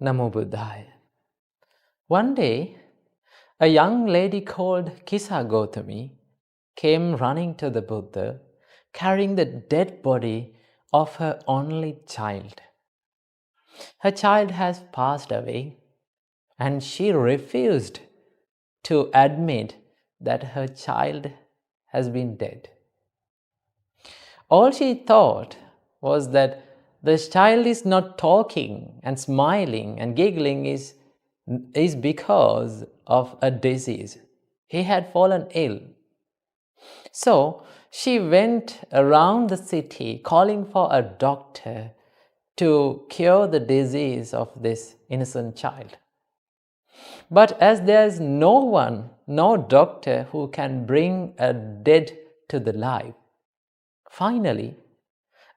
Namo Buddhaya. One day, a young lady called Kisagotami came running to the Buddha, carrying the dead body of her only child. Her child has passed away, and she refused to admit that her child has been dead. All she thought was that this child is not talking and smiling and giggling is because of a disease. He had fallen ill. So she went around the city calling for a doctor to cure the disease of this innocent child. But as there is no one, no doctor who can bring a dead to the life, finally,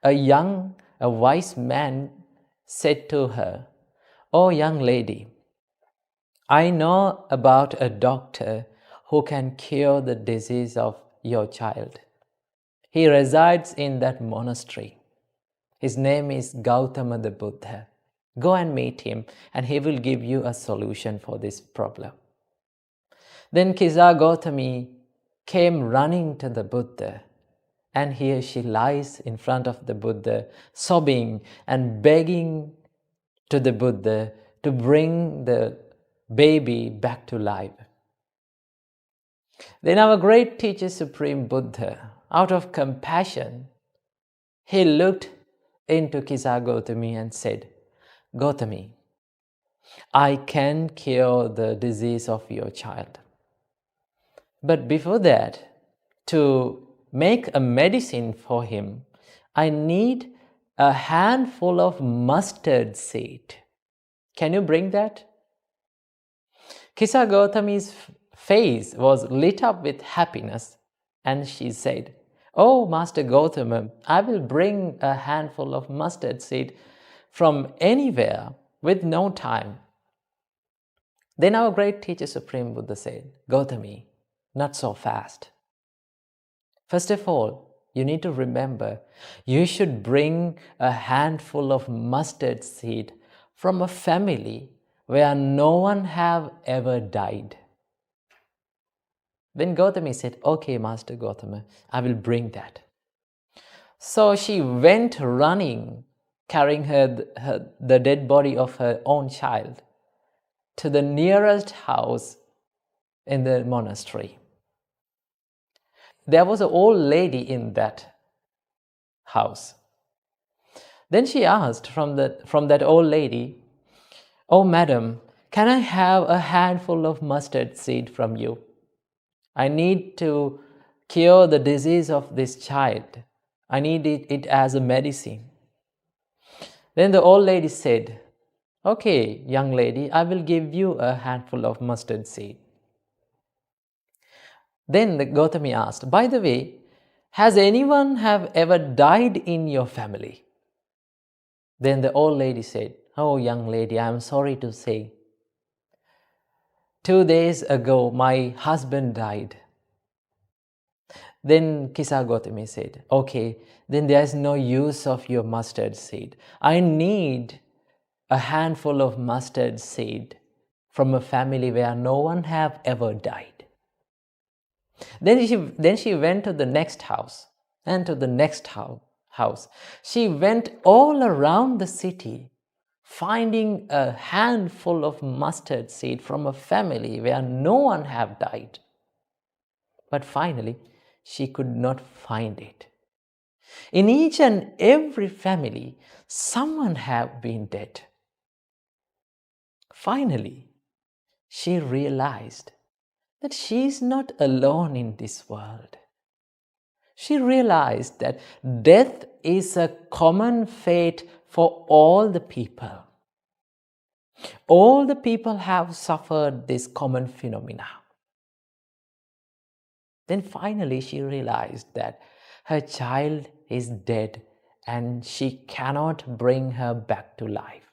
a wise man said to her, "Oh, young lady, I know about a doctor who can cure the disease of your child. He resides in that monastery. His name is Gautama the Buddha. Go and meet him, and he will give you a solution for this problem." Then Kisagotami came running to the Buddha, and here she lies in front of the Buddha, sobbing and begging to the Buddha to bring the baby back to life. Then our great teacher, Supreme Buddha, out of compassion, he looked into Kisagotami and said, "Gotami, I can cure the disease of your child. But before that, to make a medicine for him, I need a handful of mustard seed. Can you bring that?" Kisagotami's face was lit up with happiness, and she said, "Oh, Master Gautama, I will bring a handful of mustard seed from anywhere with no time." Then our great teacher, Supreme Buddha, said, "Gautami, not so fast. First of all, you need to remember you should bring a handful of mustard seed from a family where no one have ever died." Then Gautami said, "Okay, Master Gautama, I will bring that." So she went running, carrying the dead body of her own child to the nearest house in the monastery. There was an old lady in that house. Then she asked from that old lady, "Oh, madam, can I have a handful of mustard seed from you? I need to cure the disease of this child. I need it as a medicine." Then the old lady said, "Okay, young lady, I will give you a handful of mustard seed." Then the Gautami asked, "By the way, has anyone have ever died in your family?" Then the old lady said, "Oh, young lady, I am sorry to say, 2 days ago my husband died." Then Kisagotami said, "Okay, then there is no use of your mustard seed. I need a handful of mustard seed from a family where no one have ever died." Then she went to the next house and to the next house. She went all around the city, finding a handful of mustard seed from a family where no one have died. But finally, she could not find it. In each and every family, someone have been dead. Finally, she realized that she is not alone in this world. She realized that death is a common fate for all the people. All the people have suffered this common phenomena. Then finally she realized that her child is dead and she cannot bring her back to life.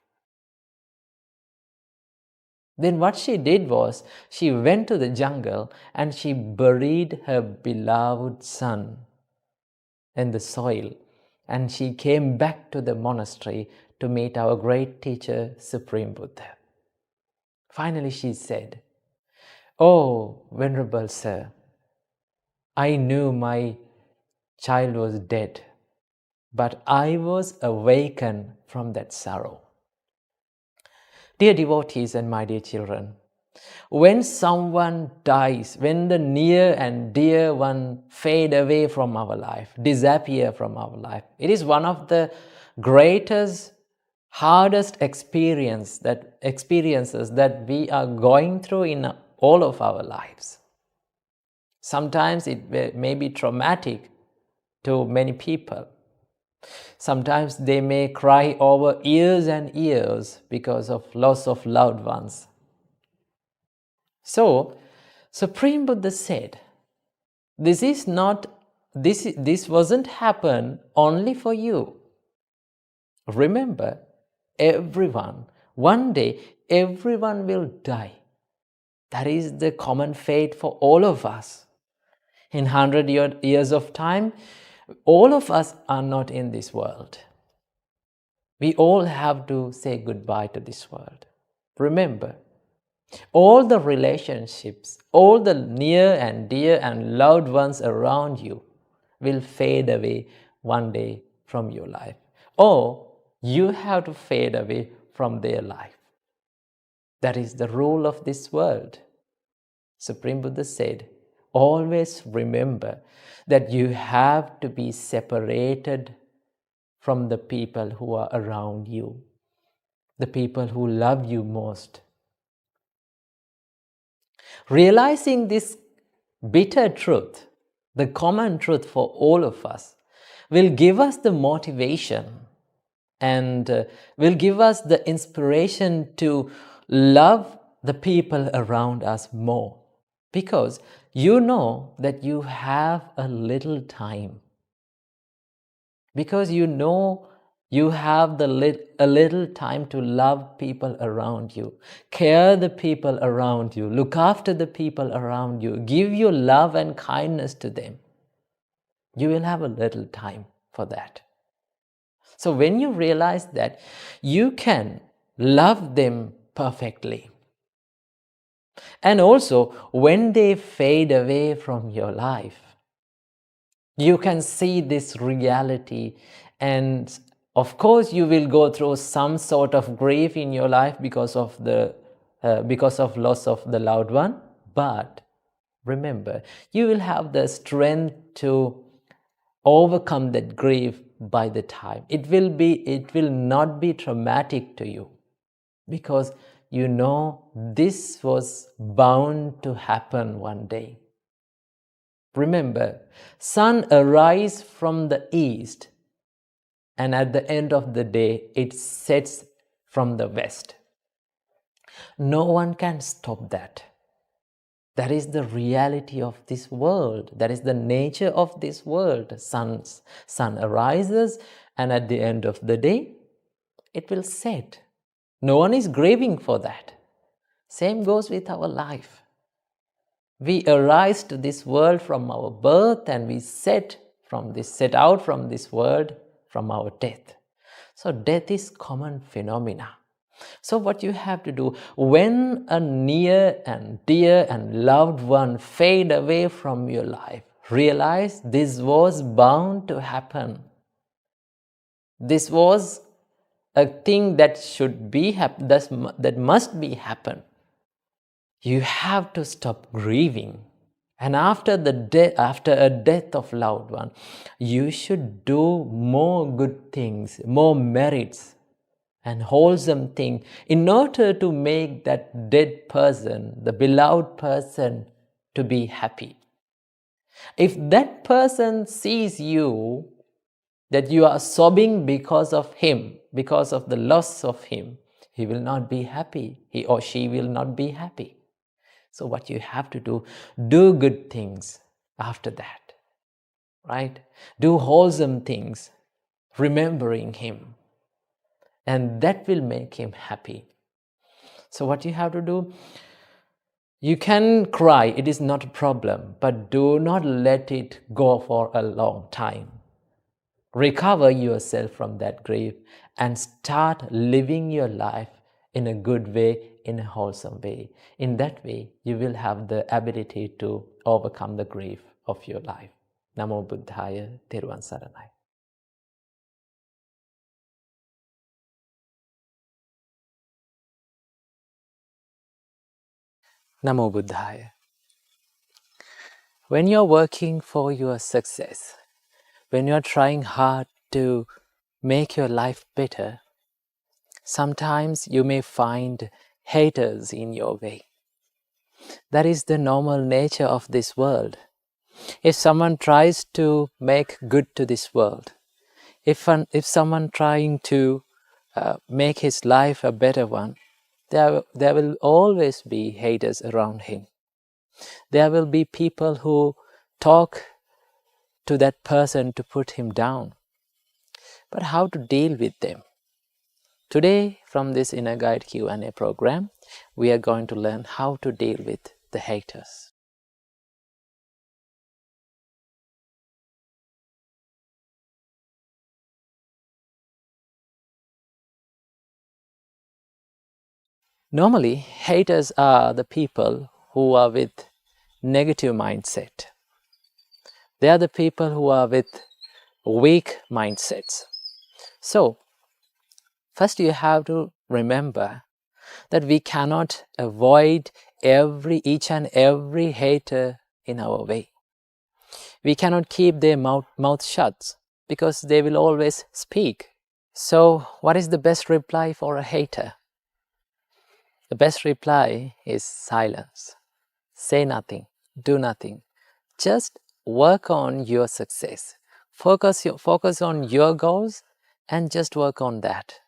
Then what she did was, she went to the jungle and she buried her beloved son in the soil, and she came back to the monastery to meet our great teacher, Supreme Buddha. Finally, she said, "Oh, Venerable Sir, I knew my child was dead, but I was awakened from that sorrow." Dear devotees and my dear children, when someone dies, when the near and dear one fade away from our life, disappear from our life, it is one of the greatest, hardest experiences that we are going through in all of our lives. Sometimes it may be traumatic to many people. Sometimes they may cry over years and years because of loss of loved ones. So, Supreme Buddha said, this wasn't happen only for you. Remember, everyone, one day, everyone will die. That is the common fate for all of us. In 100 years of time, all of us are not in this world. We all have to say goodbye to this world. Remember, all the relationships, all the near and dear and loved ones around you will fade away one day from your life. Or you have to fade away from their life. That is the rule of this world. Supreme Buddha said, always remember that you have to be separated from the people who are around you, the people who love you most. Realizing this bitter truth, the common truth for all of us, will give us the motivation and will give us the inspiration to love the people around us more. Because you know that you have a little time. Because you know you have a little time to love people around you, care the people around you, look after the people around you, give your love and kindness to them. You will have a little time for that. So when you realize that, you can love them perfectly. And also, when they fade away from your life, you can see this reality, and of course you will go through some sort of grief in your life because of loss of the loved one. But remember, you will have the strength to overcome that grief by the time. It will not be traumatic to you, because you know this was bound to happen one day. Remember, sun arises from the east, and at the end of the day, it sets from the west. No one can stop that. That is the reality of this world. That is the nature of this world. Sun arises, and at the end of the day, it will set. No one is grieving for that. Same goes with our life. We arise to this world from our birth, and we set out from this world from our death. So death is common phenomena. So what you have to do, when a near and dear and loved one fade away from your life, realize this was bound to happen. This was a thing that should be that must be happen. You have to stop grieving. And after a death of loved one, you should do more good things, more merits and wholesome things in order to make that dead person, the beloved person, to be happy. If that person sees you, that you are sobbing because of him, because of the loss of him, he will not be happy. He or she will not be happy. So what you have to do good things after that, right? Do wholesome things, remembering him, and that will make him happy. So what you have to do, you can cry, it is not a problem, but do not let it go for a long time. Recover yourself from that grief and start living your life in a good way, in a wholesome way. In that way, you will have the ability to overcome the grief of your life. Namo Buddhaya, Theruvan Saranai. Namo Buddhaya. When you're working for your success, when you're trying hard to make your life better, sometimes you may find haters in your way. That is the normal nature of this world. If someone tries to make good to this world, if someone trying to make his life a better one, there will always be haters around him. There will be people who talk to that person to put him down. But how to deal with them? Today, from this Inner Guide Q&A program, we are going to learn how to deal with the haters. Normally, haters are the people who are with negative mindset. They are the people who are with weak mindsets. So, first you have to remember that we cannot avoid each and every hater in our way. We cannot keep their mouth shut because they will always speak. So, what is the best reply for a hater? The best reply is silence. Say nothing, do nothing. Just work on your success. Focus on your goals and just work on that.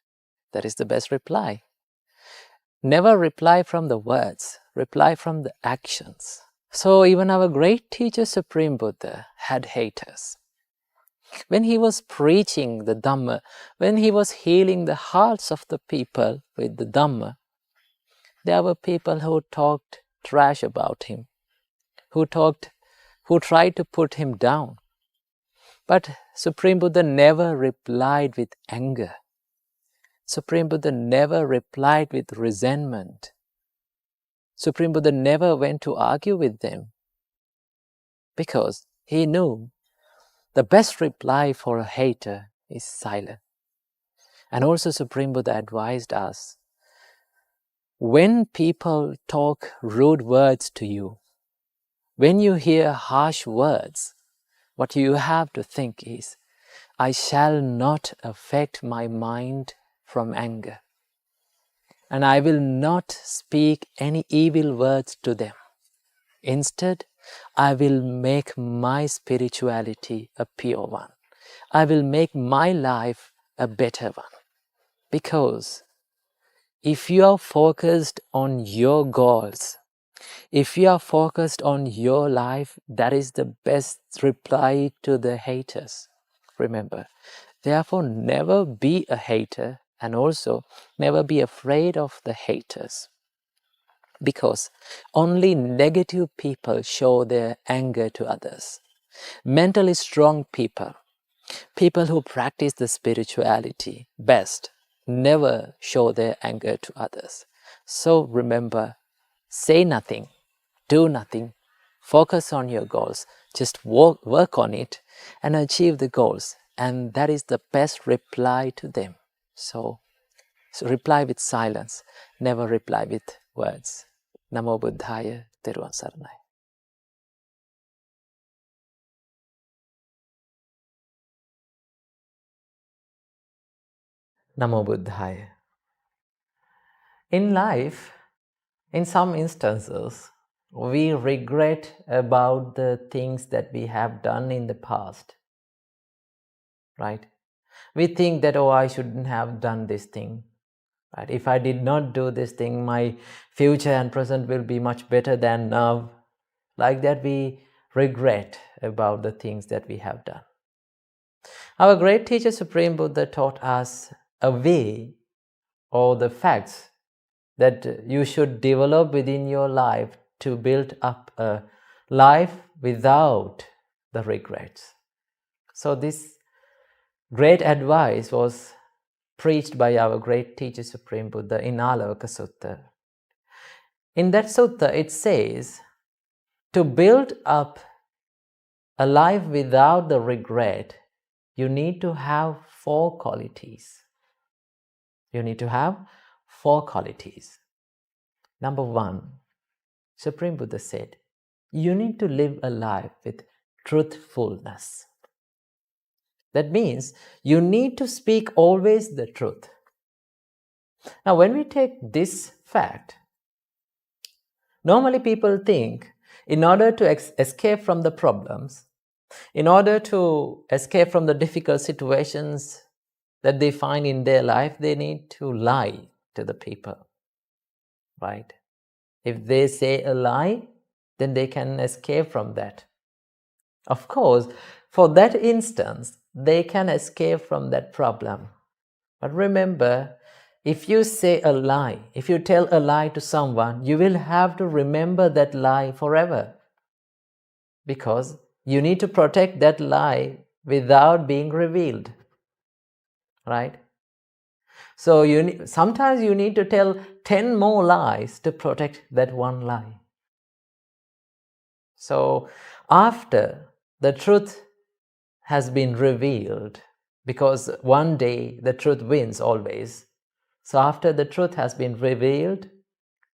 That is the best reply. Never reply from the words, reply from the actions. So even our great teacher Supreme Buddha had haters. When he was preaching the Dhamma, when he was healing the hearts of the people with the Dhamma, there were people who talked trash about him, who tried to put him down. But Supreme Buddha never replied with anger. Supreme Buddha never replied with resentment. Supreme Buddha never went to argue with them because he knew the best reply for a hater is silence. And also Supreme Buddha advised us, when people talk rude words to you, when you hear harsh words, what you have to think is, I shall not affect my mind from anger. And I will not speak any evil words to them. Instead, I will make my spirituality a pure one. I will make my life a better one. Because if you are focused on your goals, if you are focused on your life, that is the best reply to the haters. Remember, therefore never be a hater and also never be afraid of the haters. Because only negative people show their anger to others. Mentally strong people, people who practice the spirituality best, never show their anger to others. So remember, say nothing, do nothing, focus on your goals, just work on it and achieve the goals. And that is the best reply to them. So reply with silence, never reply with words. Namo Buddhaya, Theruvan Saranai. Namo Buddhaya. In life, in some instances, we regret about the things that we have done in the past, right? We think that, oh, I shouldn't have done this thing, right? If I did not do this thing, my future and present will be much better than now. Like that, we regret about the things that we have done. Our great teacher Supreme Buddha taught us a way or the facts that you should develop within your life to build up a life without the regrets. So this great advice was preached by our great teacher Supreme Buddha in Alavaka Sutta. In that sutta it says, to build up a life without the regret, you need to have 4 qualities. You need to have 4 qualities. Number 1, Supreme Buddha said, you need to live a life with truthfulness. That means you need to speak always the truth. Now, when we take this fact, normally people think in order to escape from the problems, in order to escape from the difficult situations that they find in their life, they need to lie to the people, right? If they say a lie, then they can escape from that. Of course, for that instance, they can escape from that problem. But remember, if you say a lie, if you tell a lie to someone, you will have to remember that lie forever. Because you need to protect that lie without being revealed. Right? So sometimes you need to tell 10 more lies to protect that one lie. So after the truth has been revealed, because one day the truth wins always. So after the truth has been revealed,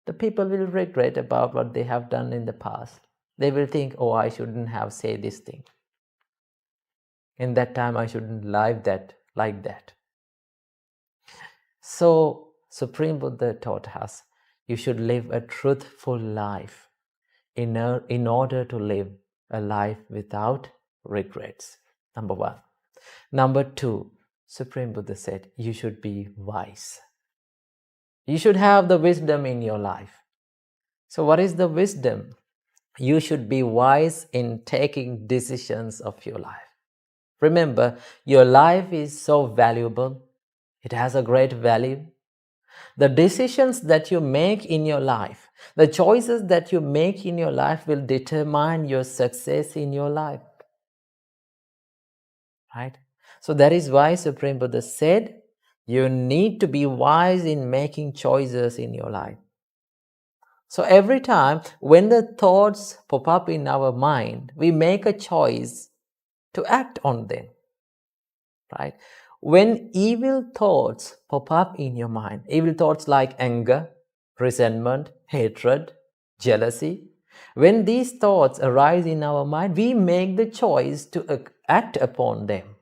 the people will regret about what they have done in the past. They will think, oh, I shouldn't have said this thing. In that time, I shouldn't live that like that. So Supreme Buddha taught us, you should live a truthful life in order to live a life without regrets. Number 1. Number 2, Supreme Buddha said, you should be wise. You should have the wisdom in your life. So what is the wisdom? You should be wise in taking decisions of your life. Remember, your life is so valuable. It has a great value. The decisions that you make in your life, the choices that you make in your life will determine your success in your life. Right? So that is why Supreme Buddha said, you need to be wise in making choices in your life. So every time when the thoughts pop up in our mind, we make a choice to act on them. Right? When evil thoughts pop up in your mind, evil thoughts like anger, resentment, hatred, jealousy, when these thoughts arise in our mind, we make the choice to act upon them.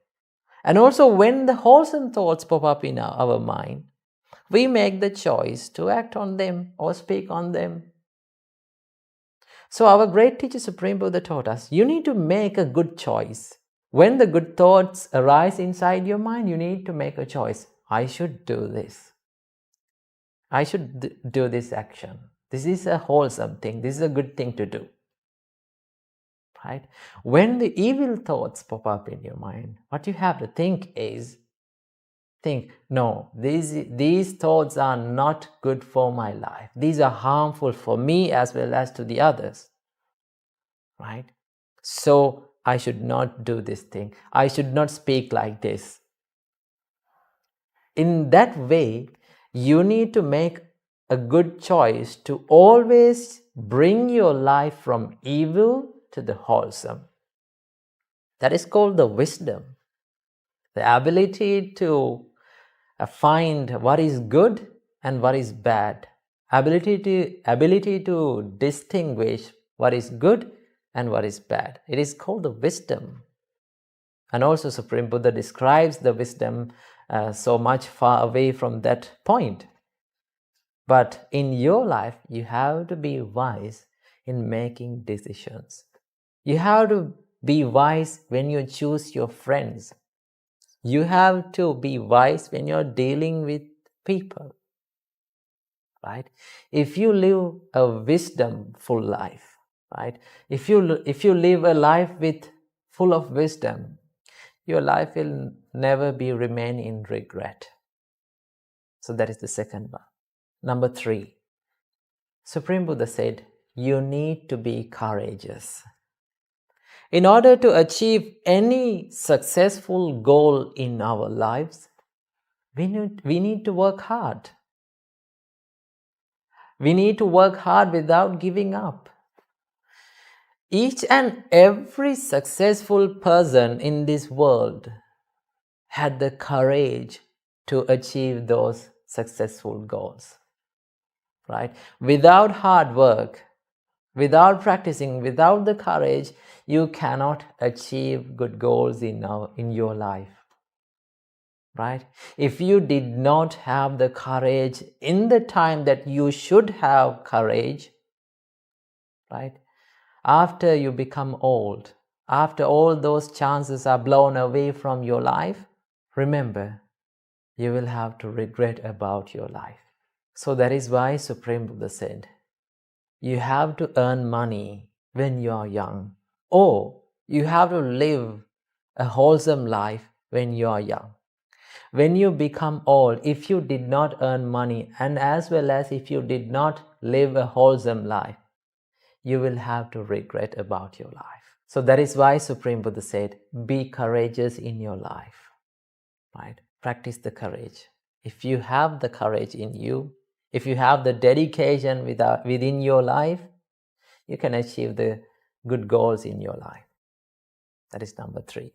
And also when the wholesome thoughts pop up in our mind, we make the choice to act on them or speak on them. So our great teacher Supreme Buddha taught us, you need to make a good choice. When the good thoughts arise inside your mind, you need to make a choice. I should do this. I should do this action. This is a wholesome thing. This is a good thing to do. Right? When the evil thoughts pop up in your mind, what you have to think is, no, these thoughts are not good for my life. These are harmful for me as well as to the others. Right? So I should not do this thing. I should not speak like this. In that way, you need to make a good choice to always bring your life from evil to the wholesome. That is called the wisdom. The ability to find what is good and what is bad. Ability to distinguish what is good and what is bad. It is called the wisdom. And also Supreme Buddha describes the wisdom so much far away from that point. But in your life, you have to be wise in making decisions. You have to be wise when you choose your friends. You have to be wise when you're dealing with people. Right? If you live a wisdomful life, right? If you live a life full of wisdom, your life will never remain in regret. So that is the second one. Number 3, Supreme Buddha said, you need to be courageous. In order to achieve any successful goal in our lives, We need to work hard. We need to work hard without giving up. Each and every successful person in this world had the courage to achieve those successful goals. Right? Without hard work, without practicing, without the courage, you cannot achieve good goals in your life. Right? If you did not have the courage in the time that you should have courage, right? After you become old, after all those chances are blown away from your life, remember, you will have to regret about your life. So that is why Supreme Buddha said, you have to earn money when you are young, or you have to live a wholesome life when you are young. When you become old, if you did not earn money, and as well as if you did not live a wholesome life, you will have to regret about your life. So that is why Supreme Buddha said, be courageous in your life. Right? Practice the courage. If you have the courage in you, if you have the dedication within your life, you can achieve the good goals in your life. That is number 3.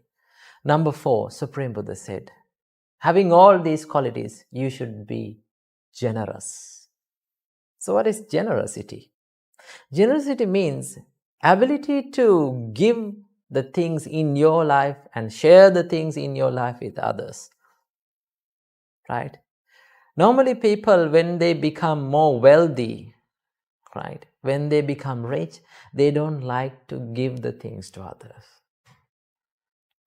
Number 4, Supreme Buddha said, having all these qualities, you should be generous. So what is generosity? Generosity means ability to give the things in your life and share the things in your life with others. Right? Normally people, when they become more wealthy, right, when they become rich, they don't like to give the things to others.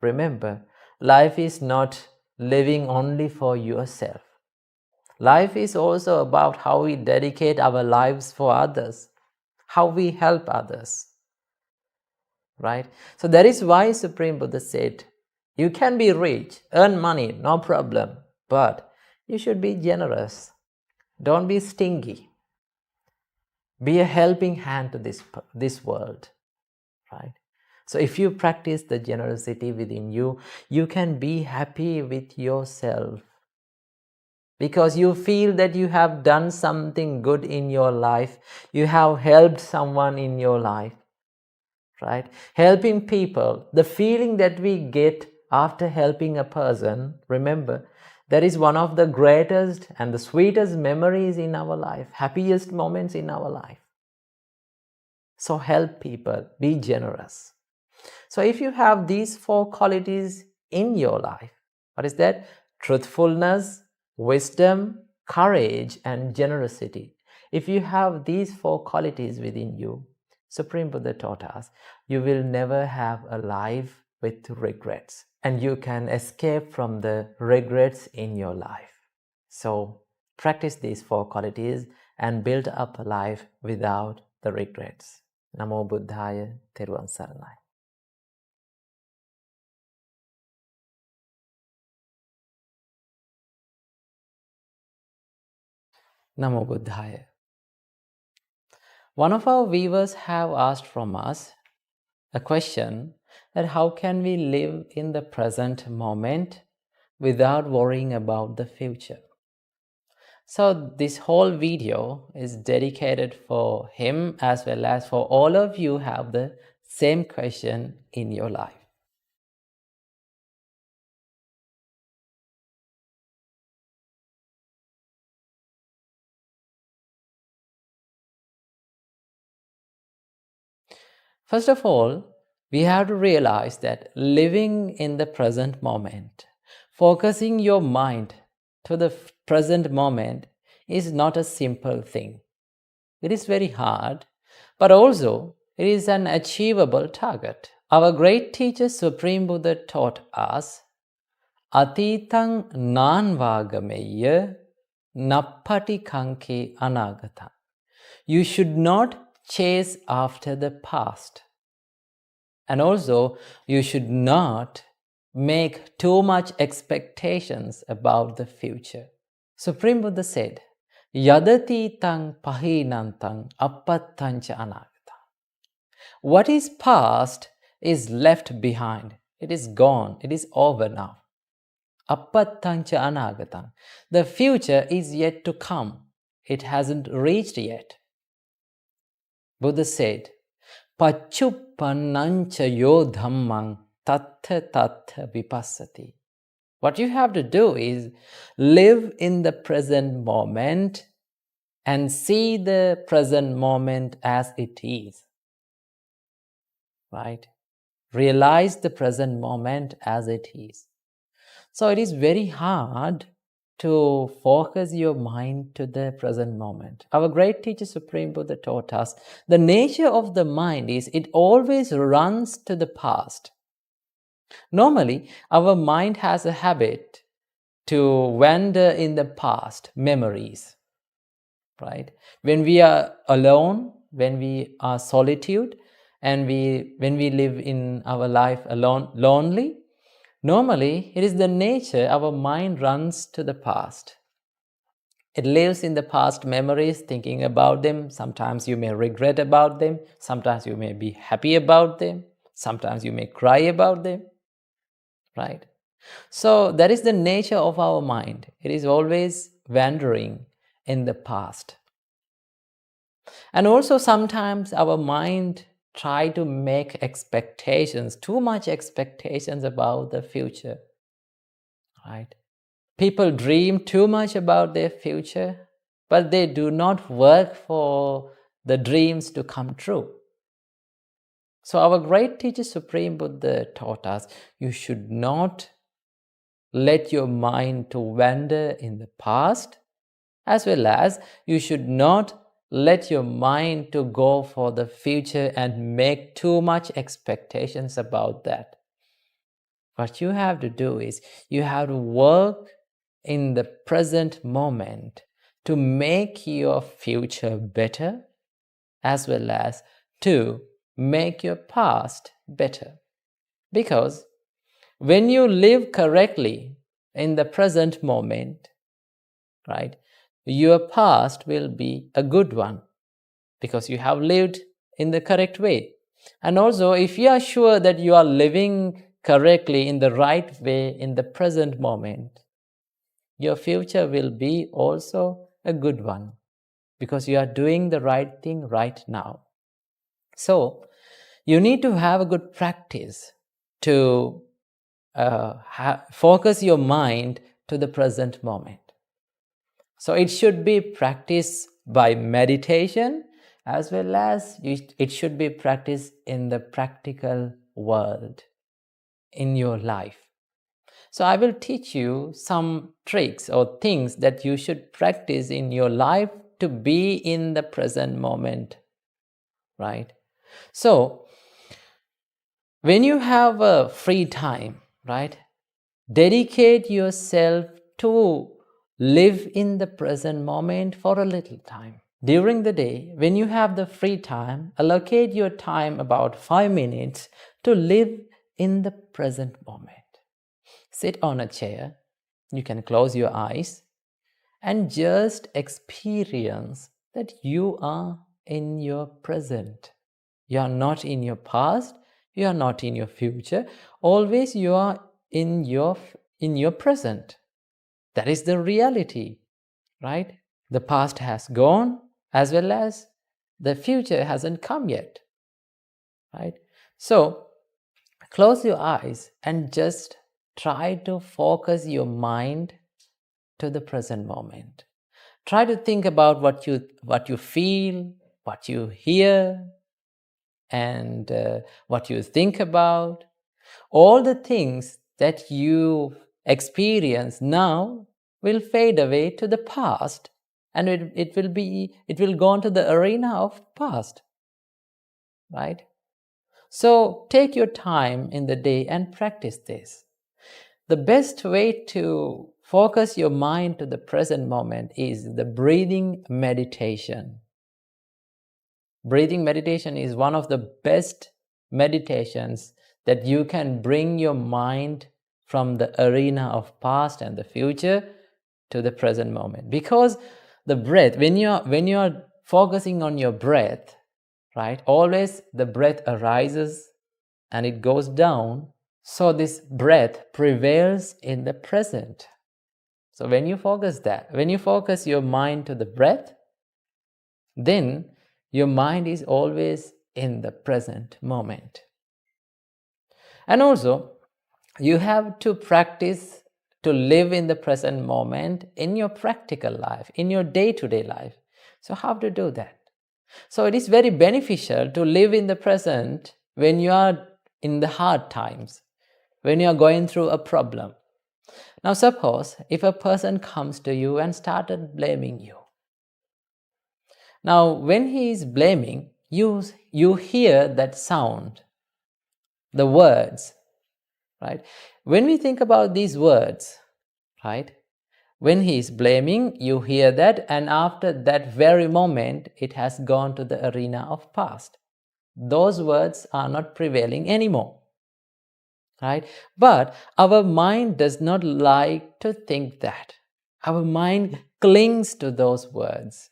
Remember, life is not living only for yourself. Life is also about how we dedicate our lives for others, how we help others. Right? So that is why Supreme Buddha said, you can be rich, earn money, no problem, but you should be generous. Don't be stingy. Be a helping hand to this world. Right? So if you practice the generosity within you, you can be happy with yourself because you feel that you have done something good in your life. You have helped someone in your life. Right? Helping people, the feeling that we get after helping a person, remember, that is one of the greatest and the sweetest memories in our life, happiest moments in our life. So help people, be generous. So if you have these 4 qualities in your life, what is that? Truthfulness, wisdom, courage, and generosity. If you have these 4 qualities within you, Supreme Buddha taught us, you will never have a life with regrets, and you can escape from the regrets in your life. So practice these 4 qualities and build up a life without the regrets. Namo Buddhaya, Theruvan Saranai. Namo Buddhaya. One of our viewers have asked from us a question that how can we live in the present moment without worrying about the future? So this whole video is dedicated for him as well as for all of you who have the same question in your life. First of all, we have to realize that living in the present moment, focusing your mind to the present moment is not a simple thing. It is very hard, but also it is an achievable target. Our great teacher Supreme Buddha taught us, Atitang nanvagameya nappati kanke anagata. You should not chase after the past. And also, you should not make too much expectations about the future. Supreme Buddha said, Yadati tang pahinantang appattancha anagata. What is past is left behind. It is gone. It is over now. Appattancha anagatam. The future is yet to come. It hasn't reached yet. Buddha said, Pachuppannancha yo dhammang tattha tattha vipassati. What you have to do is live in the present moment and see the present moment as it is. Right? Realize the present moment as it is. So it is very hard to focus your mind to the present moment. Our great teacher Supreme Buddha taught us the nature of the mind is it always runs to the past. Normally, our mind has a habit to wander in the past, memories, right? When we are alone, when we are solitude, and when we live in our life alone, lonely, normally it is the nature our mind runs to the past. It lives in the past memories, thinking about them. Sometimes you may regret about them. Sometimes you may be happy about them. Sometimes you may cry about them, right? So that is the nature of our mind. It is always wandering in the past. And also sometimes our mind try to make expectations, too much expectations about the future, right? People dream too much about their future, but they do not work for the dreams to come true. So our great teacher Supreme Buddha taught us, you should not let your mind to wander in the past, as well as you should not let your mind to go for the future and make too much expectations about that. What you have to do is you have to work in the present moment to make your future better, as well as to make your past better. Because when you live correctly in the present moment, right, your past will be a good one because you have lived in the correct way. And also, if you are sure that you are living correctly in the right way in the present moment, your future will be also a good one because you are doing the right thing right now. So, you need to have a good practice to focus your mind to the present moment. So it should be practiced by meditation, as well as it should be practiced in the practical world, in your life. So I will teach you some tricks or things that you should practice in your life to be in the present moment, right? So when you have a free time, right, dedicate yourself to live in the present moment for a little time. During the day, when you have the free time, allocate your time about 5 minutes to live in the present moment. Sit on a chair, you can close your eyes and just experience that you are in your present. You are not in your past, you are not in your future. Always you are in your present. That is the reality, right? The past has gone, as well as the future hasn't come yet, right? So close your eyes and just try to focus your mind to the present moment. Try to think about what you feel, what you hear, and what you think about. All the things that you experience now will fade away to the past, and it will go into the arena of past, right? So take your time in the day and practice this. The best way to focus your mind to the present moment is the breathing meditation. Breathing meditation is one of the best meditations that you can bring your mind from the arena of past and the future to the present moment. Because the breath, when you are focusing on your breath, right, always the breath arises and it goes down So this breath prevails in the present. So when you focus your mind to the breath, then your mind is always in the present moment. And also, you have to practice to live in the present moment in your practical life, in your day-to-day life. So how to do that? So it is very beneficial to live in the present when you are in the hard times, when you are going through a problem. Now suppose if a person comes to you and started blaming you. Now when he is blaming, you hear that sound, the words, right? When we think about these words, right? When he is blaming, you hear that, and after that very moment, it has gone to the arena of past. Those words are not prevailing anymore, right? But our mind does not like to think that. Our mind clings to those words,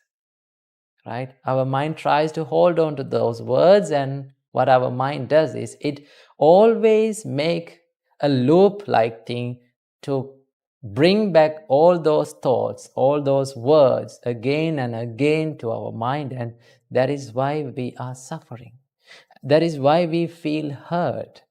right? Our mind tries to hold on to those words, and what our mind does is it always make a loop-like thing to bring back all those thoughts, all those words again and again to our mind, and that is why we are suffering. That is why we feel hurt,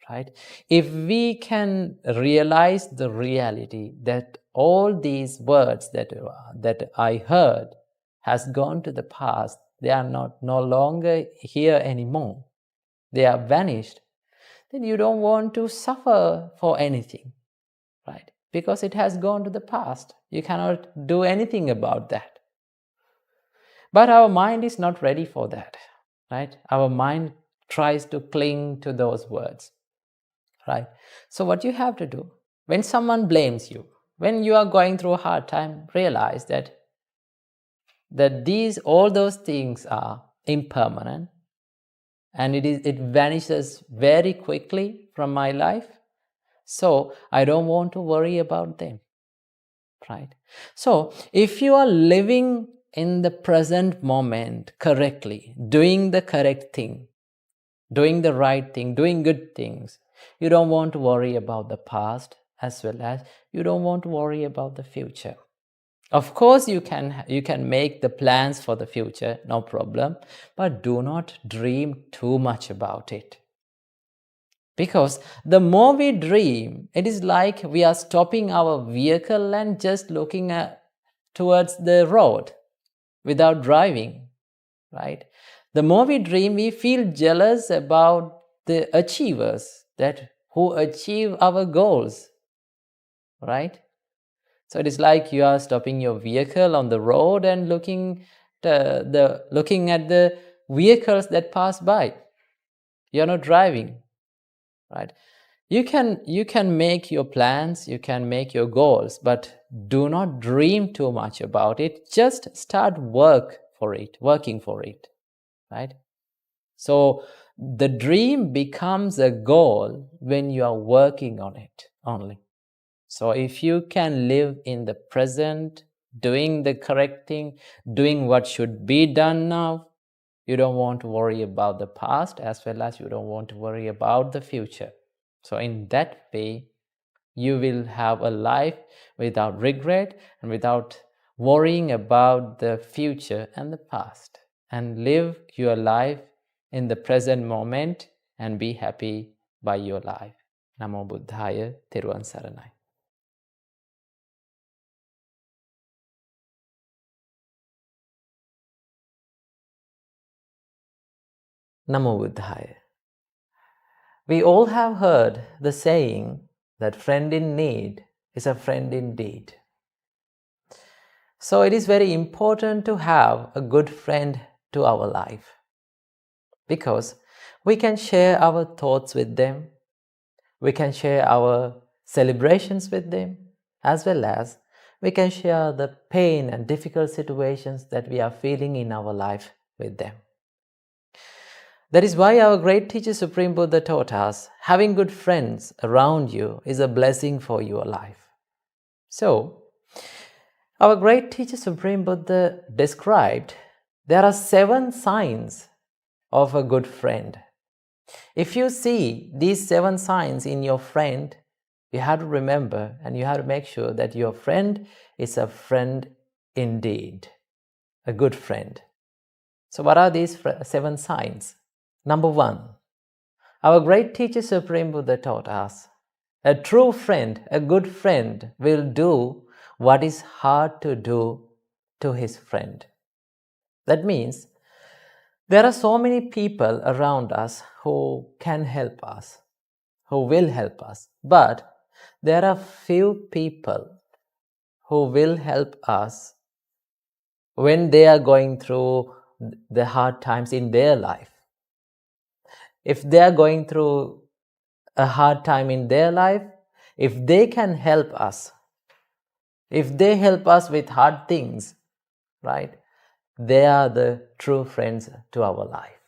right? If we can realize the reality that all these words that I heard has gone to the past, they are no longer here anymore, they are vanished, then you don't want to suffer for anything, right? Because it has gone to the past. You cannot do anything about that. But our mind is not ready for that, right? Our mind tries to cling to those words, right? So what you have to do, when someone blames you, when you are going through a hard time, realize that all those things are impermanent, and it vanishes very quickly from my life. So I don't want to worry about them, right? So if you are living in the present moment correctly, doing the correct thing, doing the right thing, doing good things, you don't want to worry about the past, as well as you don't want to worry about the future. Of course, you can make the plans for the future, no problem, but do not dream too much about it. Because the more we dream, it is like we are stopping our vehicle and just looking towards the road without driving, right? The more we dream, we feel jealous about the achievers who achieve our goals, right? So it is like you are stopping your vehicle on the road and looking at the vehicles that pass by. You're not driving, right? You can make your plans, you can make your goals, but do not dream too much about it. Just start working for it, right? So the dream becomes a goal when you are working on it only. So if you can live in the present, doing the correct thing, doing what should be done now, you don't want to worry about the past, as well as you don't want to worry about the future. So in that way, you will have a life without regret and without worrying about the future and the past, and live your life in the present moment and be happy by your life. Namo Buddhaya, Theruvan Saranai. Namo Buddhaya. We all have heard the saying that friend in need is a friend indeed. So it is very important to have a good friend to our life, because we can share our thoughts with them, we can share our celebrations with them, as well as we can share the pain and difficult situations that we are feeling in our life with them. That is why our great teacher Supreme Buddha taught us, having good friends around you is a blessing for your life. So, our great teacher Supreme Buddha described there are 7 signs of a good friend. If you see these 7 signs in your friend, you have to remember and you have to make sure that your friend is a friend indeed, a good friend. So what are these 7 signs? Number 1, our great teacher Supreme Buddha taught us, a true friend, a good friend will do what is hard to do to his friend. That means there are so many people around us who can help us, who will help us, but there are few people who will help us when they are going through the hard times in their life. If they are going through a hard time in their life, if they can help us, if they help us with hard things, right, they are the true friends to our life.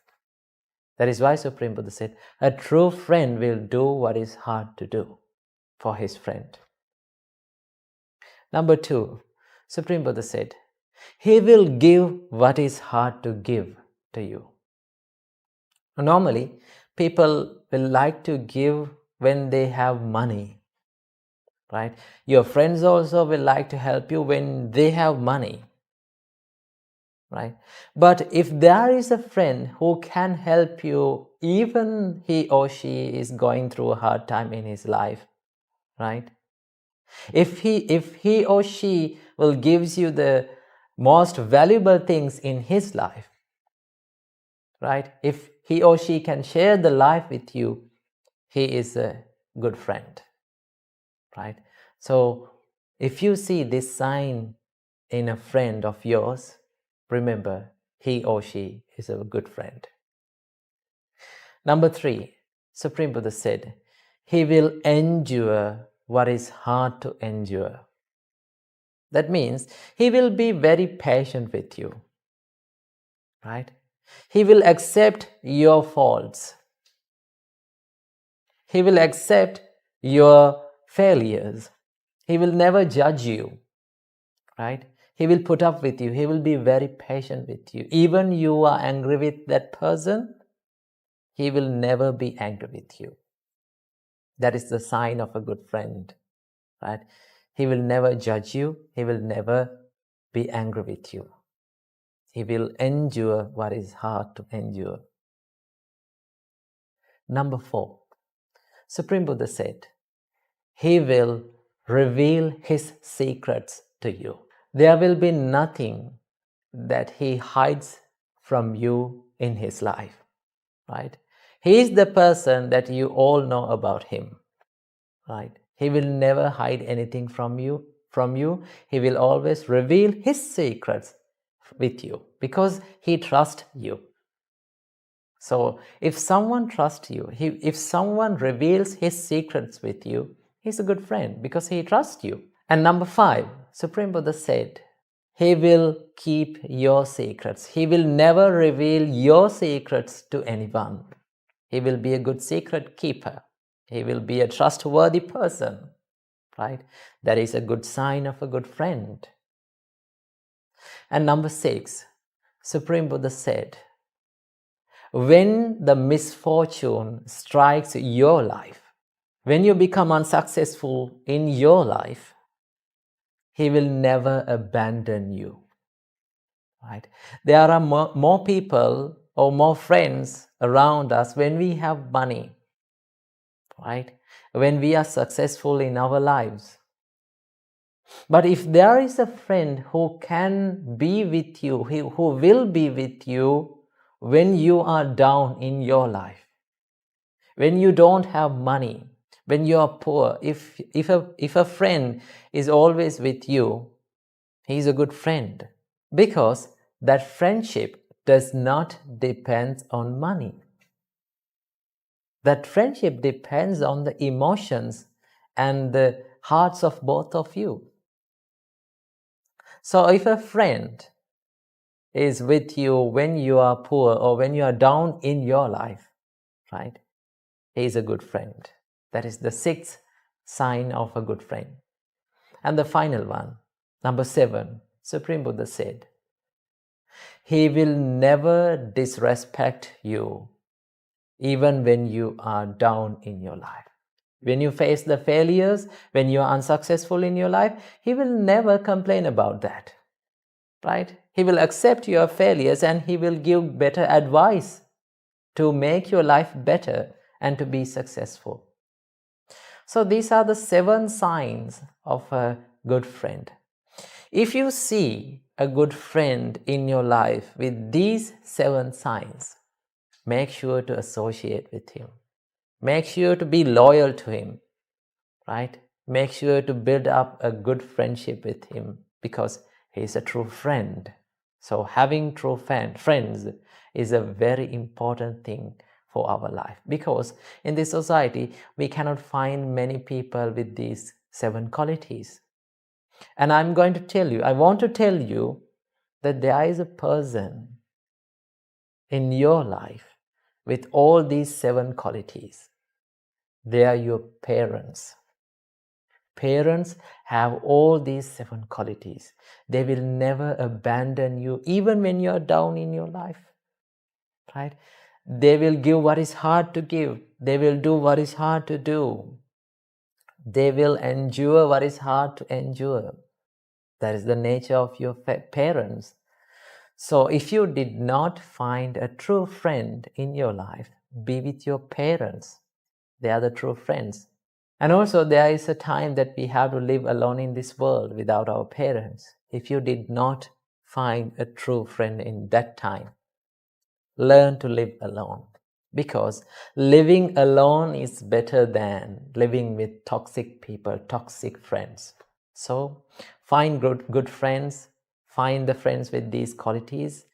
That is why Supreme Buddha said, a true friend will do what is hard to do for his friend. Number 2, Supreme Buddha said, he will give what is hard to give to you. Normally, people will like to give when they have money, right? Your friends also will like to help you when they have money, right? But if there is a friend who can help you, even he or she is going through a hard time in his life, right? If he or she will gives you the most valuable things in his life, right? If he or she can share the life with you, he is a good friend, right? So if you see this sign in a friend of yours, remember, he or she is a good friend. Number 3, Supreme Buddha said, he will endure what is hard to endure. That means he will be very patient with you, right? He will accept your faults. He will accept your failures. He will never judge you, right? He will put up with you. He will be very patient with you. Even you are angry with that person, he will never be angry with you. That is the sign of a good friend, right? He will never judge you. He will never be angry with you. He will endure what is hard to endure. Number 4, Supreme Buddha said, he will reveal his secrets to you. There will be nothing that he hides from you in his life, right? He is the person that you all know about him, right? He will never hide anything from you. He will always reveal his secrets with you because he trusts you. So if someone trusts you, if someone reveals his secrets with you, he's a good friend because he trusts you. And number 5, Supreme Buddha said, he will keep your secrets. He will never reveal your secrets to anyone. He will be a good secret keeper. He will be a trustworthy person, right? That is a good sign of a good friend. And number 6, Supreme Buddha said, when the misfortune strikes your life, when you become unsuccessful in your life, he will never abandon you, right? There are more people or more friends around us when we have money, right? When we are successful in our lives. But if there is a friend who can be with you, who will be with you when you are down in your life, when you don't have money, when you are poor, if a friend is always with you, he is a good friend, because that friendship does not depend on money. That friendship depends on the emotions and the hearts of both of you. So if a friend is with you when you are poor or when you are down in your life, right? He is a good friend. That is the 6th sign of a good friend. And the final one, number 7, Supreme Buddha said, he will never disrespect you even when you are down in your life. When you face the failures, when you are unsuccessful in your life, He will never complain about that, right? He will accept your failures and He will give better advice to make your life better and to be successful. So these are the 7 signs of a good friend. If you see a good friend in your life with these 7 signs, make sure to associate with him. Make sure to be loyal to him, right? Make sure to build up a good friendship with him because he is a true friend. So having true friends is a very important thing for our life, because in this society we cannot find many people with these 7 qualities. And I want to tell you that there is a person in your life with all these 7 qualities. They are your parents. Parents have all these 7 qualities. They will never abandon you even when you are down in your life, right? They will give what is hard to give. They will do what is hard to do. They will endure what is hard to endure. That is the nature of your parents. So if you did not find a true friend in your life, be with your parents. They are the true friends. And also there is a time that we have to live alone in this world without our parents. If you did not find a true friend in that time, learn to live alone. Because living alone is better than living with toxic people, toxic friends. So find good friends, find the friends with these qualities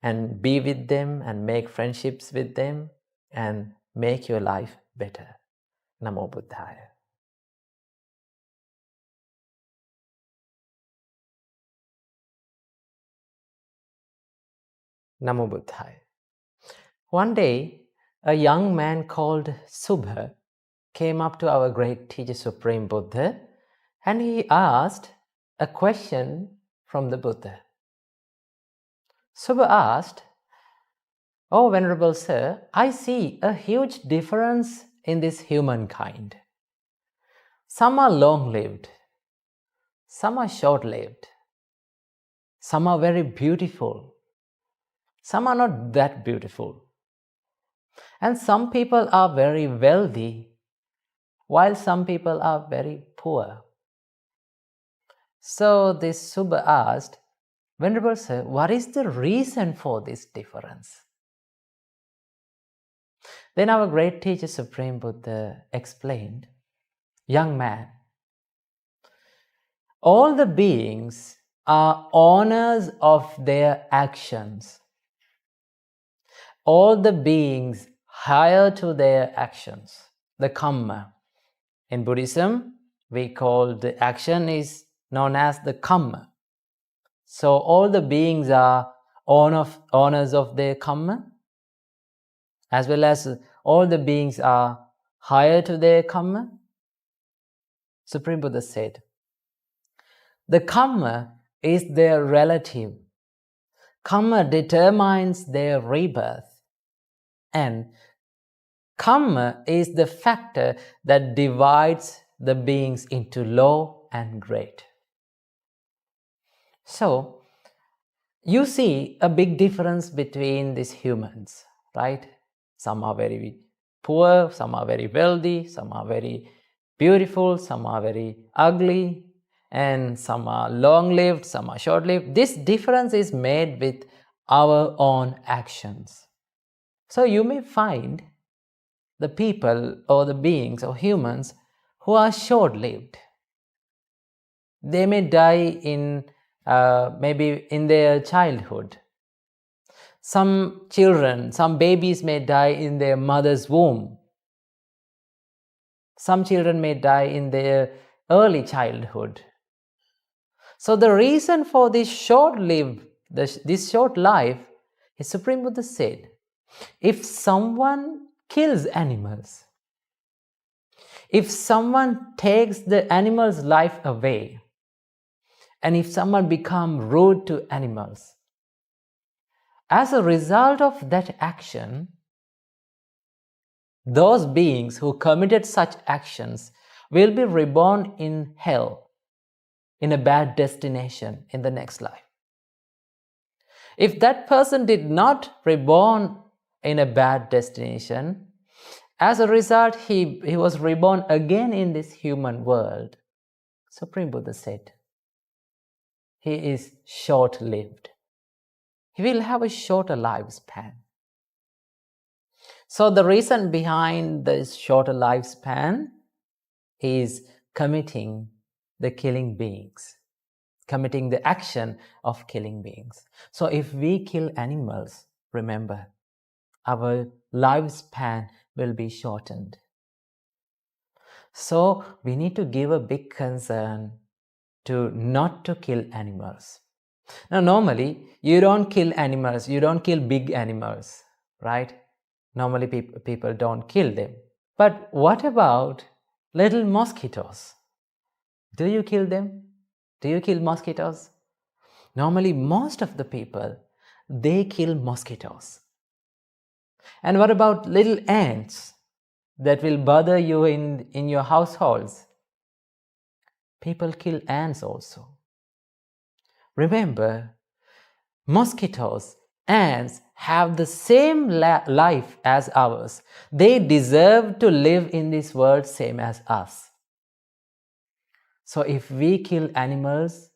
and be with them and make friendships with them and make your life better. Namo Buddhaya. Namo Buddhaya. One day, a young man called Subha came up to our great teacher Supreme Buddha and he asked a question from the Buddha. Subha asked, "Oh, Venerable Sir, I see a huge difference in this humankind. Some are long-lived, some are short-lived, some are very beautiful, some are not that beautiful, and some people are very wealthy, while some people are very poor." So this Subha asked, "Venerable Sir, what is the reason for this difference?" Then our great teacher Supreme Buddha explained, "Young man, all the beings are owners of their actions. All the beings hire to their actions, the karma. In Buddhism, we call the action is known as the karma. So all the beings are owners of their karma, as well as all the beings are higher to their karma." Supreme Buddha said, "The karma is their relative. Karma determines their rebirth, and karma is the factor that divides the beings into low and great." So, you see a big difference between these humans, right? Some are very poor, some are very wealthy, some are very beautiful, some are very ugly, and some are long-lived, some are short-lived. This difference is made with our own actions. So you may find the people or the beings or humans who are short-lived. They may die in maybe in their childhood. Some children, some babies may die in their mother's womb. Some children may die in their early childhood. So the reason for this short life, is Supreme Buddha said, if someone kills animals, if someone takes the animal's life away, and if someone becomes rude to animals, as a result of that action, those beings who committed such actions will be reborn in hell, in a bad destination in the next life. If that person did not reborn in a bad destination, as a result, he was reborn again in this human world. Supreme Buddha said, he is short-lived. He will have a shorter lifespan. So the reason behind this shorter lifespan is committing the killing beings, committing the action of killing beings. So if we kill animals, remember, our lifespan will be shortened. So we need to give a big concern to not to kill animals. Now normally, you don't kill animals, you don't kill big animals, right? Normally people don't kill them. But what about little mosquitoes? Do you kill them? Do you kill mosquitoes? Normally, most of the people, they kill mosquitoes. And what about little ants that will bother you in your households? People kill ants also. Remember, mosquitoes, ants have the same life as ours. They deserve to live in this world same as us. So if we kill animals,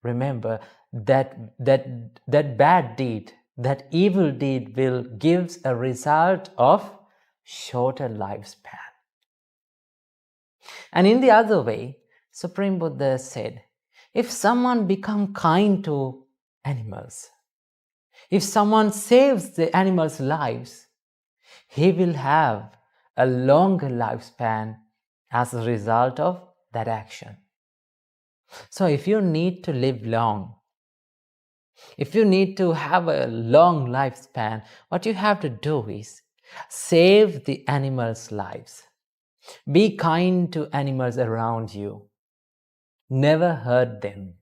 remember that bad deed, that evil deed will give a result of shorter lifespan. And in the other way, Supreme Buddha said, if someone becomes kind to animals, if someone saves the animals' lives, he will have a longer lifespan as a result of that action. So if you need to live long, if you need to have a long lifespan, what you have to do is save the animals' lives. Be kind to animals around you. Never hurt them.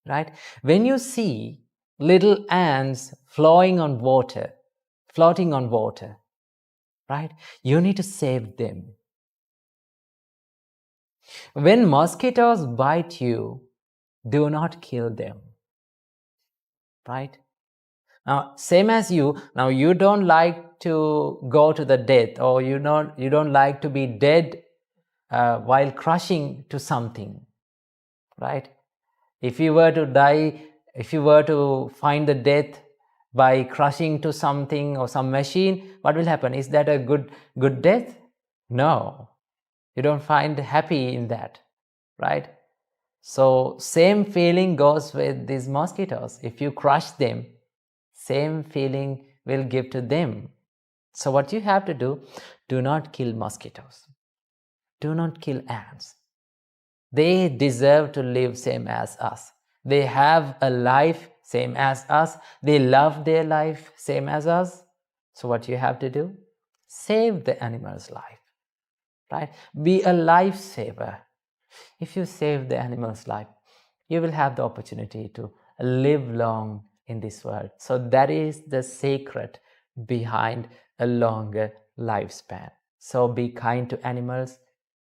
Right? When you see little ants floating on water, right? You need to save them. When mosquitoes bite you, do not kill them. Right? Now, same as you, now you don't like to go to the death, or you don't like to be dead while crushing to something, right? If you were to die, if you were to find the death by crushing to something or some machine, what will happen? Is that a good death? No, you don't find happy in that, right? So same feeling goes with these mosquitoes. If you crush them, same feeling will give to them. So what you have to do not kill mosquitoes. Do not kill ants. They deserve to live same as us. They have a life same as us. They love their life same as us. So what you have to do? Save the animal's life, right? Be a lifesaver. If you save the animal's life, you will have the opportunity to live long in this world. So that is the secret behind a longer lifespan. So be kind to animals.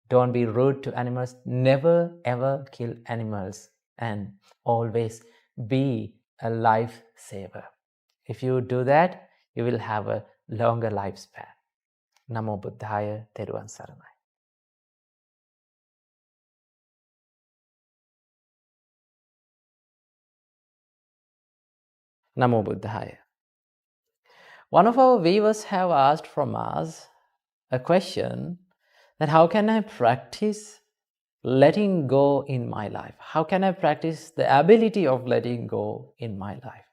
Don't be rude to animals. Never ever kill animals, and always be a lifesaver. If you do that, you will have a longer lifespan. Namo Buddhaya, Teruvan Saranai. Namo Buddhaya. One of our viewers have asked from us a question that how can I practice letting go in my life? How can I practice the ability of letting go in my life?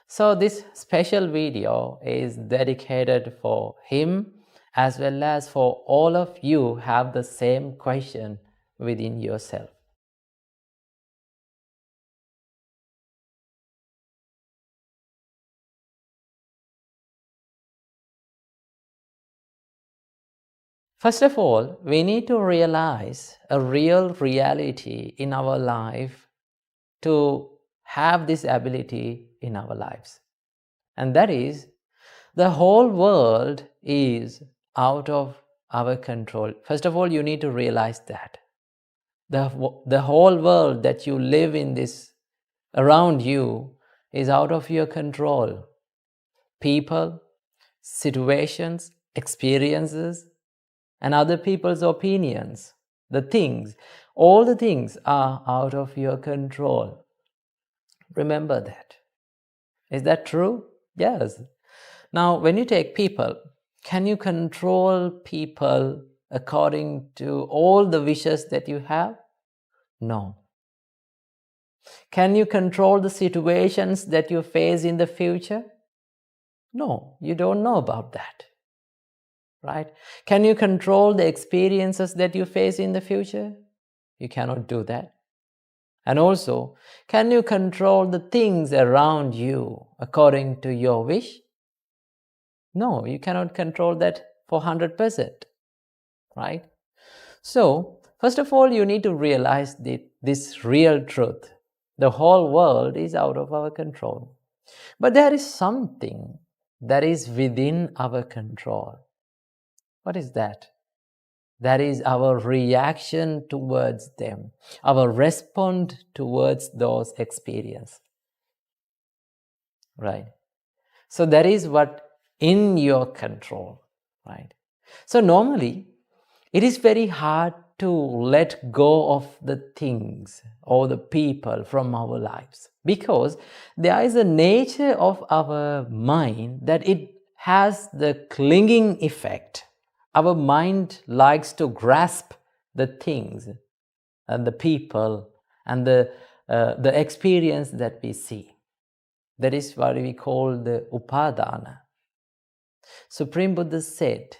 So this special video is dedicated for him as well as for all of you who have the same question within yourself. First of all, we need to realize a real reality in our life to have this ability in our lives. And that is, The whole world is out of our control. First of all, you need to realize that. The whole world that you live in, this around you, is out of your control. People, situations, experiences, and other people's opinions, the things, all the things are out of your control. Remember that. Is that true? Yes. Now, when you take people, can you control people according to all the wishes that you have? No. Can you control the situations that you face in the future? No, you don't know about that. Right? Can you control the experiences that you face in the future? You cannot do that. And also, can you control the things around you according to your wish? No, you cannot control that for 100%. Right? So, first of all, you need to realize this real truth. The whole world is out of our control. But there is something that is within our control. What is that? That is our reaction towards them, our response towards those experiences. Right? So that is what in your control. Right? So normally, it is very hard to let go of the things or the people from our lives, because there is a nature of our mind that it has the clinging effect. Our mind likes to grasp the things and the people and the experience that we see. That is what we call the upadana. Supreme Buddha said,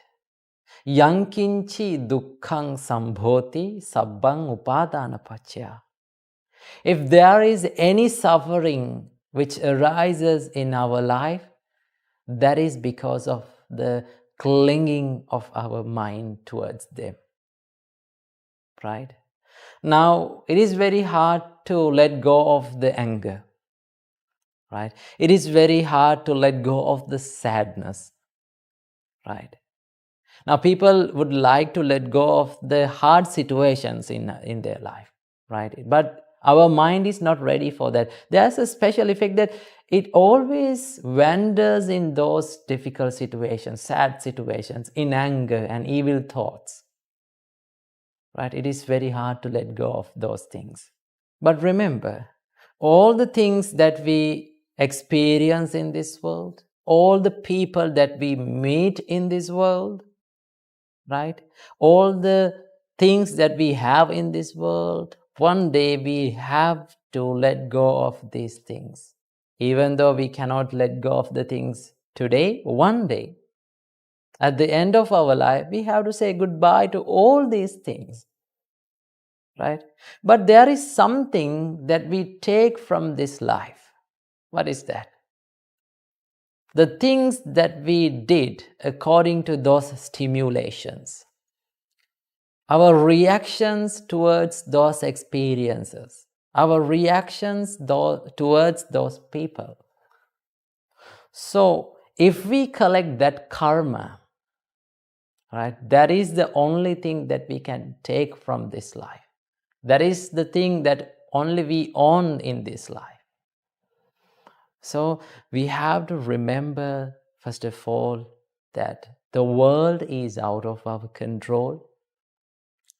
Yankinchi dukkhang sambhoti sabbang upadana pacchaya. If there is any suffering which arises in our life, that is because of the clinging of our mind towards them. Right? Now, it is very hard to let go of the anger. Right? It is very hard to let go of the sadness. Right? Now, people would like to let go of the hard situations in their life, right? But our mind is not ready for that. There's a special effect that it always wanders in those difficult situations, sad situations, in anger and evil thoughts, right? It is very hard to let go of those things. But remember, all the things that we experience in this world, all the people that we meet in this world, right? All the things that we have in this world, one day we have to let go of these things. Even though we cannot let go of the things today, one day, at the end of our life, we have to say goodbye to all these things, right? But there is something that we take from this life. What is that? The things that we did according to those stimulations. Our reactions towards those experiences, our reactions towards those people. So, if we collect that karma, right, that is the only thing that we can take from this life. That is the thing that only we own in this life. So, we have to remember, first of all, that the world is out of our control.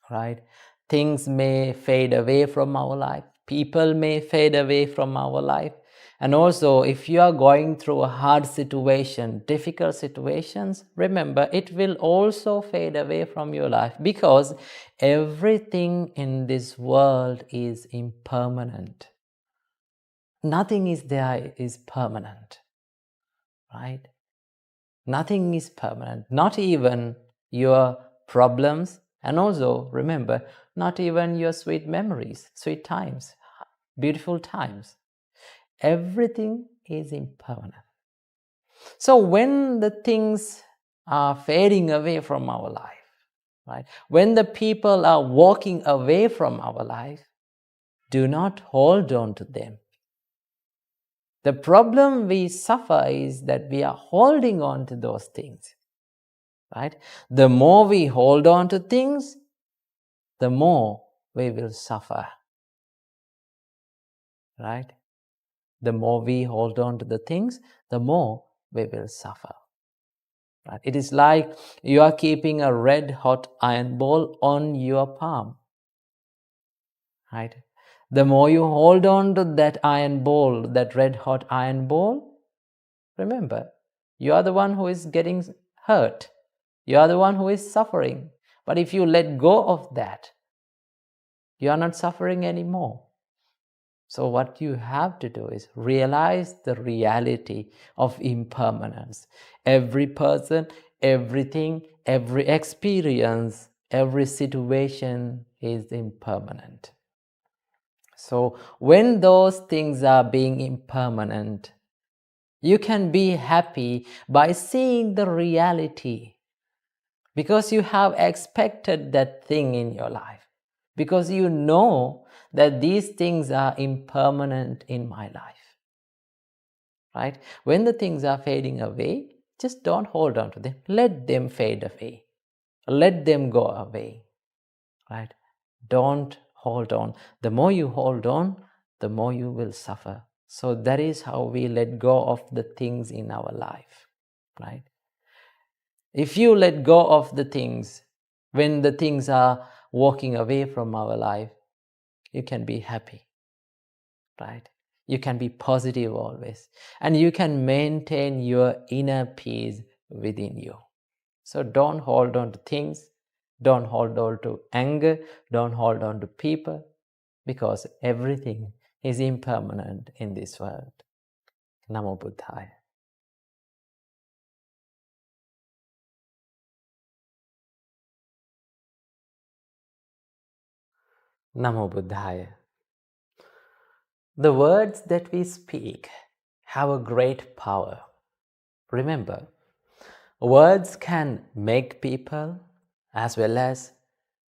Right? Things may fade away from our life. People may fade away from our life. And also, if you are going through a hard situation, difficult situations, remember, it will also fade away from your life, because everything in this world is impermanent. Nothing is there is permanent. Right? Nothing is permanent. Not even your problems. And also, remember, not even your sweet memories, sweet times, beautiful times. Everything is impermanent. So when the things are fading away from our life, right? When the people are walking away from our life, do not hold on to them. The problem we suffer is that we are holding on to those things, right? The more we hold on to things, the more we will suffer, right? The more we hold on to the things, the more we will suffer. Right? It is like you are keeping a red hot iron ball on your palm. Right? The more you hold on to that iron ball, that red hot iron ball, remember, you are the one who is getting hurt. You are the one who is suffering. But if you let go of that, you are not suffering anymore. So what you have to do is realize the reality of impermanence. Every person, everything, every experience, every situation is impermanent. So when those things are being impermanent, you can be happy by seeing the reality, because you have expected that thing in your life, because you know that these things are impermanent in my life, right? When the things are fading away, just don't hold on to them. Let them fade away. Let them go away, right? Don't hold on. The more you hold on, the more you will suffer. So that is how we let go of the things in our life, right? If you let go of the things, when the things are walking away from our life, you can be happy, right? You can be positive always, and you can maintain your inner peace within you. So don't hold on to things, don't hold on to anger, don't hold on to people, because everything is impermanent in this world. Namo Buddhaya. Namo Buddhaya. The words that we speak have a great power. Remember, words can make people as well as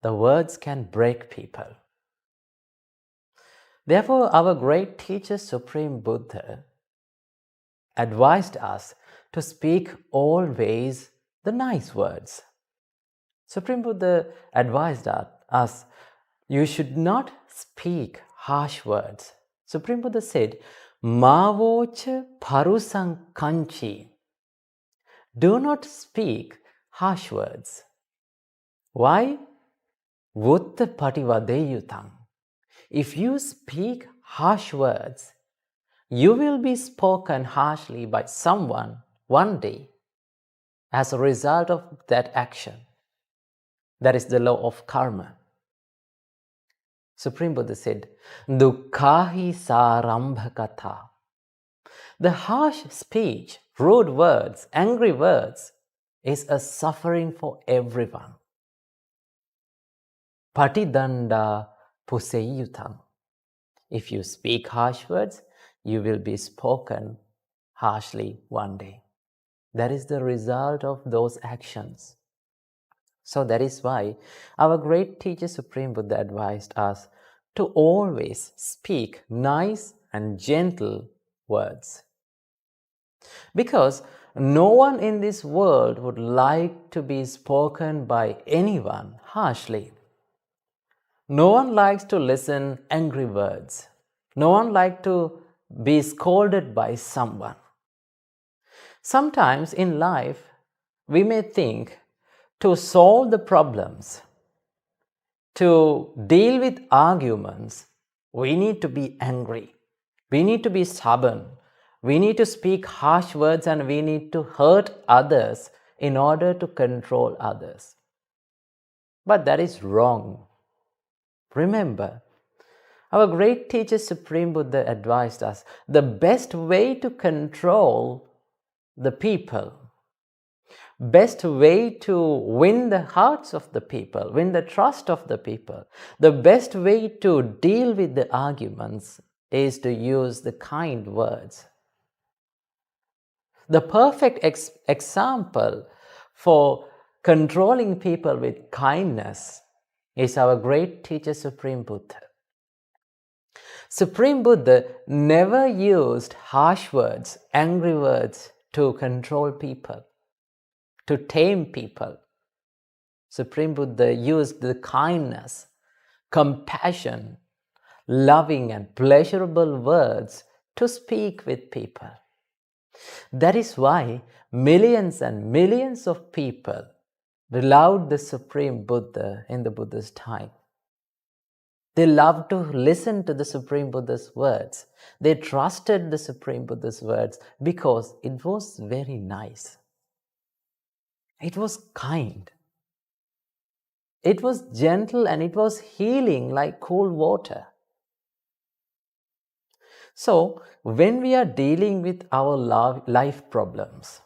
the words can break people. Therefore, our great teacher, Supreme Buddha, advised us to speak always the nice words. Supreme Buddha advised us, you should not speak harsh words. Supreme Buddha said, Mavocha parusang kanchi. Do not speak harsh words. Why? Vutta pativadeyutam. If you speak harsh words, you will be spoken harshly by someone one day as a result of that action. That is the law of karma. Supreme Buddha said, Dukkahi sarambhakatha. The harsh speech, rude words, angry words is a suffering for everyone. Patidanda puseyutam. If you speak harsh words, you will be spoken harshly one day. That is the result of those actions. So that is why our great teacher Supreme Buddha advised us to always speak nice and gentle words. Because no one in this world would like to be spoken by anyone harshly. No one likes to listen angry words. No one likes to be scolded by someone. Sometimes in life, we may think to solve the problems, to deal with arguments, we need to be angry. We need to be stubborn. We need to speak harsh words and we need to hurt others in order to control others. But that is wrong. Remember, our great teacher Supreme Buddha advised us the best way to control the people, best way to win the hearts of the people, win the trust of the people, the best way to deal with the arguments is to use the kind words. The perfect example for controlling people with kindness is our great teacher Supreme Buddha. Supreme Buddha never used harsh words, angry words to control people, to tame people. Supreme Buddha used the kindness, compassion, loving and pleasurable words to speak with people. That is why millions and millions of people loved the Supreme Buddha in the Buddha's time. They loved to listen to the Supreme Buddha's words. They trusted the Supreme Buddha's words because it was very nice. It was kind. It was gentle and it was healing like cool water. So, when we are dealing with our life problems,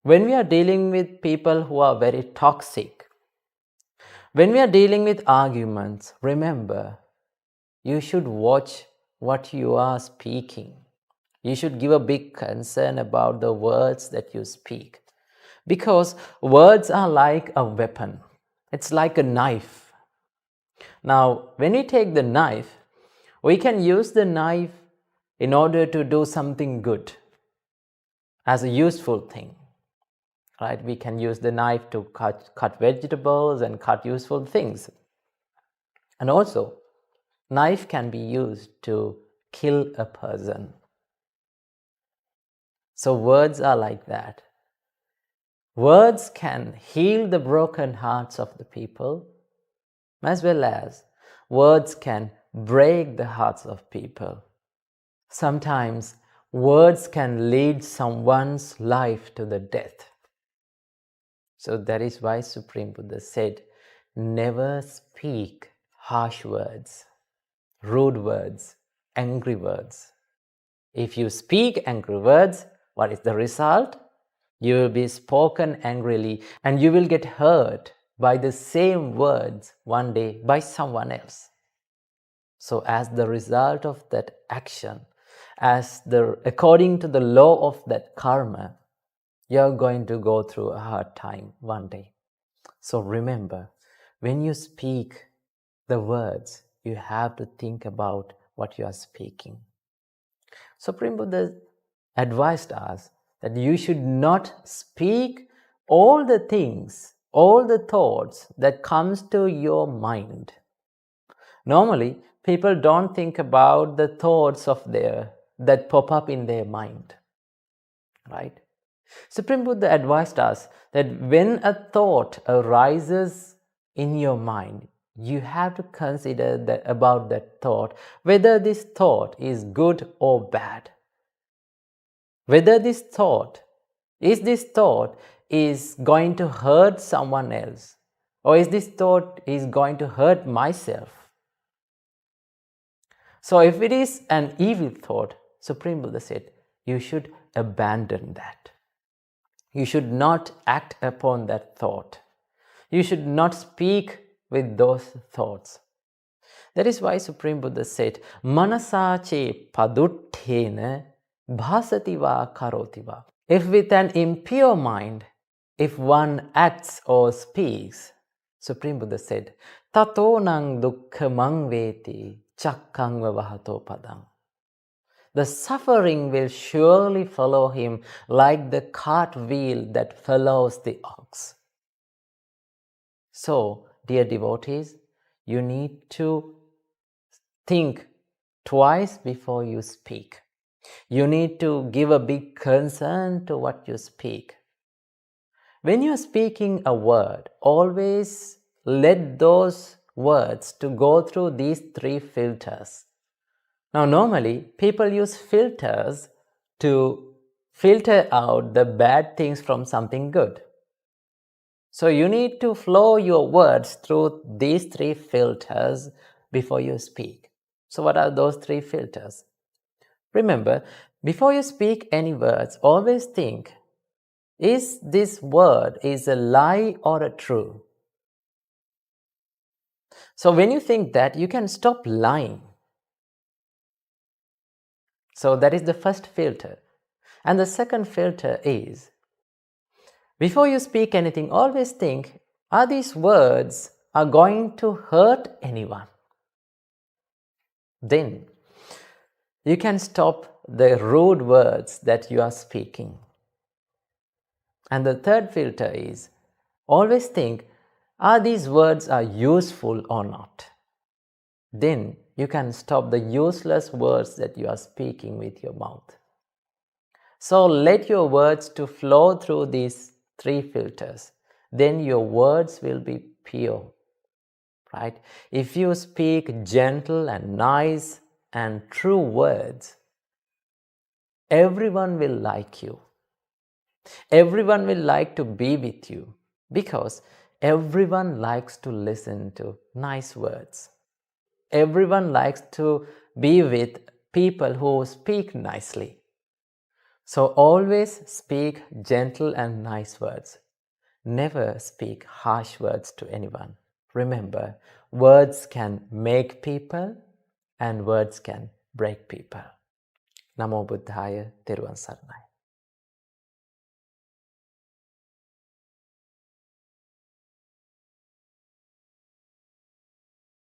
when we are dealing with people who are very toxic, when we are dealing with arguments, remember, you should watch what you are speaking. You should give a big concern about the words that you speak. Because words are like a weapon. It's like a knife. Now, when we take the knife, we can use the knife in order to do something good, as a useful thing. Right? We can use the knife to cut vegetables and cut useful things. And also, knife can be used to kill a person. So words are like that. Words can heal the broken hearts of the people, as well as words can break the hearts of people. Sometimes words can lead someone's life to the death. So that is why Supreme Buddha said, never speak harsh words, rude words, angry words. If you speak angry words, what is the result? You will be spoken angrily and you will get hurt by the same words one day by someone else. So as the result of that action, according to the law of that karma, you're going to go through a hard time one day. So remember, when you speak the words, you have to think about what you are speaking. Supreme Buddha advised us that you should not speak all the things, all the thoughts that comes to your mind. Normally, people don't think about the thoughts that pop up in their mind, right? Supreme Buddha advised us that when a thought arises in your mind, you have to consider about that thought, whether this thought is good or bad. Whether this thought is going to hurt someone else, or is this thought is going to hurt myself. So if it is an evil thought, Supreme Buddha said, you should abandon that. You should not act upon that thought. You should not speak with those thoughts. That is why Supreme Buddha said, Manasache paduttena bhasativa karotiva. If with an impure mind, if one acts or speaks, Supreme Buddha said, Tato nang dukkhamang veti chakkangva vahato padang. The suffering will surely follow him like the cartwheel that follows the ox. So, dear devotees, you need to think twice before you speak. You need to give a big concern to what you speak. When you are speaking a word, always let those words to go through these 3 filters. Now, normally, people use filters to filter out the bad things from something good. So, you need to flow your words through these 3 filters before you speak. So, what are those 3 filters? Remember, before you speak any words, always think, is this word is a lie or a true? So, when you think that, you can stop lying. So that is the first filter. And the second filter is, before you speak anything, always think, are these words are going to hurt anyone? Then You can stop the rude words that you are speaking. And the third filter is always think, are these words are useful or not? Then you can stop the useless words that you are speaking with your mouth. So let your words to flow through these three filters. Then your words will be pure, right? If you speak gentle and nice and true words, everyone will like you. Everyone will like to be with you because everyone likes to listen to nice words. Everyone likes to be with people who speak nicely. So always speak gentle and nice words. Never speak harsh words to anyone. Remember, words can make people and words can break people. Namo Buddhaya, Teruvan Saranai.